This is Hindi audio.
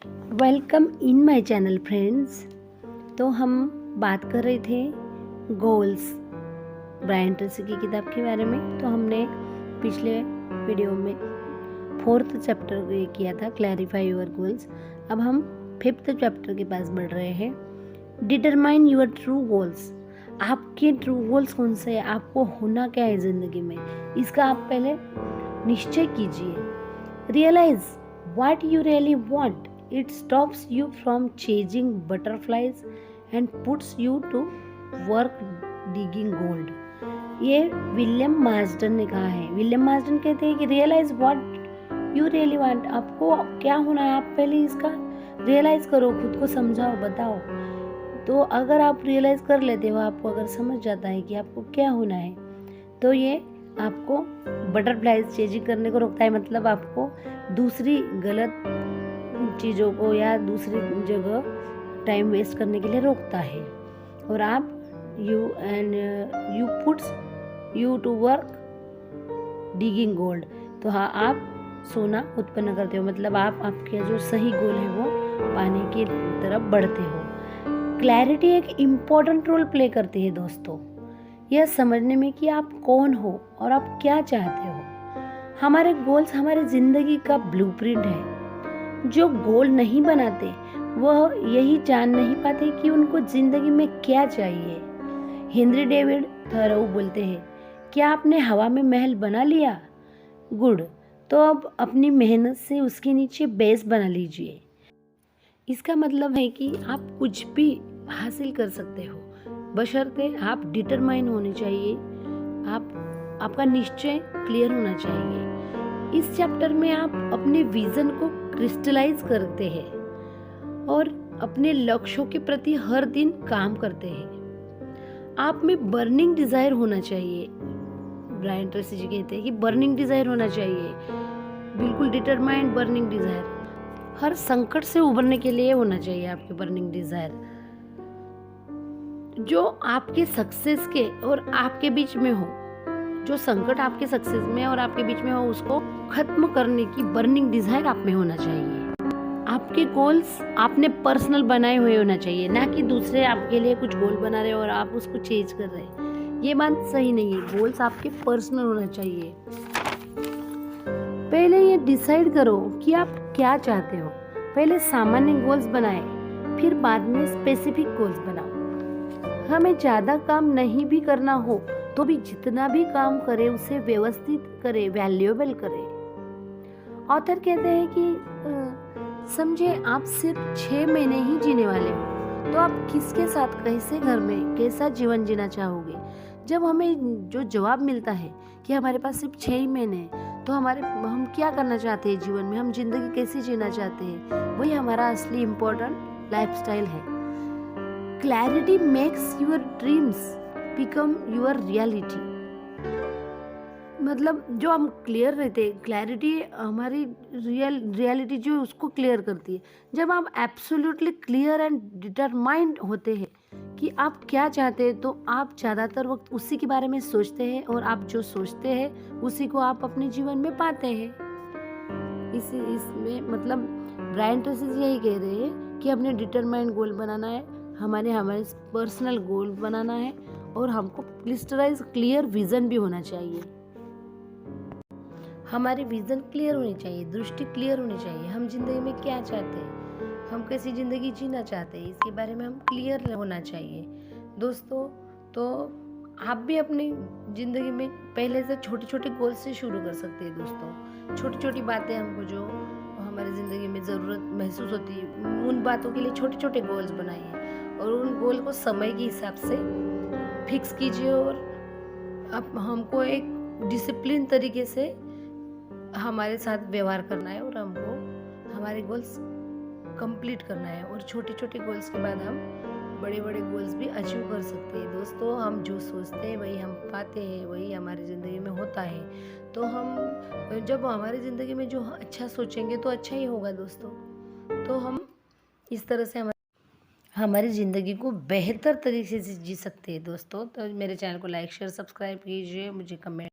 Welcome in my channel friends. तो हम बात कर रहे थे गोल्स, ब्रायन ट्रेसी की किताब के बारे में। तो हमने पिछले वीडियो में 4th चैप्टर ये किया था, क्लैरिफाई योर गोल्स। अब हम 5th चैप्टर के पास बढ़ रहे हैं, डिटरमाइन योर ट्रू गोल्स। आपके ट्रू गोल्स कौन से हैं, आपको होना क्या है ज़िंदगी में, इसका आप पहले निश्चय कीजिए। Realize what you really want, it stops you from chasing butterflies and puts you to work digging gold। ये विलियम मार्सडन ने कहा है। विलियम मार्सडन कहते हैं कि realize what you really want, आपको क्या होना है, आप पहले इसका रियलाइज करो, खुद को समझाओ, बताओ। तो अगर आप रियलाइज कर लेते हो, आपको अगर समझ जाता है कि आपको क्या होना है, तो ये आपको बटरफ्लाइज चेजिंग करने को रोकता है। मतलब आपको दूसरी गलत चीज़ों को या दूसरी जगह टाइम वेस्ट करने के लिए रोकता है। और आप you puts you to work digging gold. तो हाँ, आप सोना उत्पन्न करते हो, मतलब आप आपके जो सही गोल है वो पाने की तरफ बढ़ते हो। क्लैरिटी एक इम्पोर्टेंट रोल प्ले करती है दोस्तों, यह समझने में कि आप कौन हो और आप क्या चाहते हो। हमारे गोल्स हमारी जिंदगी का ब्लूप्रिंट है। जो गोल नहीं बनाते वह यही जान नहीं पाते कि उनको जिंदगी में क्या चाहिए। हेनरी डेविड थॉरो बोलते हैं, क्या आपने हवा में महल बना लिया? गुड, तो अब अपनी मेहनत से उसके नीचे बेस बना लीजिए। इसका मतलब है कि आप कुछ भी हासिल कर सकते हो, बशर्ते आप डिटरमाइन होने चाहिए, आपका निश्चय क्लियर होना चाहिए। इस चैप्टर में आप अपने विजन को क्रिस्टलाइज करते हैं और अपने लक्ष्यों के प्रति हर दिन काम करते हैं। आप में बर्निंग डिजायर होना चाहिए। ब्रायन ट्रेसी जी कहते हैं कि बर्निंग डिजायर होना चाहिए, बिल्कुल डिटरमाइंड बर्निंग डिजायर। हर संकट से उबरने के लिए होना चाहिए आपके बर्निंग डिजायर। जो आपके सक्सेस के और आपके बीच में हो, जो संकट आपके सक्सेस में और आपके बीच में हो, उसको खत्म करने की बर्निंग डिजायर आप में होना चाहिए। आपके गोल्स आपने पर्सनल बनाए हुए होना चाहिए, ना कि दूसरे आपके लिए कुछ गोल बना रहे और आप उसको चेंज कर रहे हैं। ये बात सही नहीं है। गोल्स आपके पर्सनल होना चाहिए। पहले ये डिसाइड करो कि आप क्या चाहते हो। पहले सामान्य गोल्स बनाए, फिर बाद में स्पेसिफिक गोल्स बनाओ। हमें ज्यादा काम नहीं भी करना हो तो भी जितना भी काम करे उसे व्यवस्थित करे, वैल्यूएबल करे। ऑथर कहते हैं कि समझे आप सिर्फ 6 महीने ही जीने वाले हो, तो आप किसके साथ, कैसे घर में, कैसा जीवन जीना चाहोगे। जब हमें जो जवाब मिलता है कि हमारे पास सिर्फ 6 ही महीने हैं, तो हम क्या करना चाहते हैं जीवन में, हम जिंदगी कैसे जीना चाहते हैं, वही हमारा असली इम्पोर्टेंट लाइफस्टाइल है। Clarity makes your dreams become your reality. मतलब जो हम क्लियर रहते हैं, क्लैरिटी हमारी रियलिटी जो उसको क्लियर करती है। जब आप एब्सोल्युटली क्लियर एंड डिटरमाइंड होते हैं कि आप क्या चाहते हैं, तो आप ज़्यादातर वक्त उसी के बारे में सोचते हैं और आप जो सोचते हैं उसी को आप अपने जीवन में पाते हैं। इसमें मतलब ब्रायन ट्रेसी यही कह रहे हैं कि अपने डिटरमाइंड गोल बनाना है, हमारे पर्सनल गोल बनाना है, और हमको क्रिस्टलाइज क्लियर विजन भी होना चाहिए। हमारे विजन क्लियर होनी चाहिए, दृष्टि क्लियर होनी चाहिए। हम जिंदगी में क्या चाहते हैं, हम कैसी जिंदगी जीना चाहते हैं, इसके बारे में हम क्लियर होना चाहिए दोस्तों। तो आप भी अपनी जिंदगी में पहले से छोटे छोटे गोल से शुरू कर सकते हैं दोस्तों। छोटी छोटी बातें हमको जो हमारी ज़िंदगी में ज़रूरत महसूस होती है, उन बातों के लिए छोटे छोटे गोल्स बनाइए और उन गोल को समय के हिसाब से फिक्स कीजिए। और अब हमको एक डिसिप्लिन तरीके से हमारे साथ व्यवहार करना है और हमको हमारे गोल्स कंप्लीट करना है। और छोटे छोटे गोल्स के बाद हम बड़े बड़े गोल्स भी अचीव कर सकते हैं दोस्तों। हम जो सोचते हैं वही हम पाते हैं, वही हमारी ज़िंदगी में होता है। तो हम जब हमारी ज़िंदगी में जो अच्छा सोचेंगे तो अच्छा ही होगा दोस्तों। तो हम इस तरह से हमारी ज़िंदगी को बेहतर तरीके से जी सकते हैं दोस्तों। तो मेरे चैनल को लाइक, शेयर, सब्सक्राइब कीजिए, मुझे कमेंट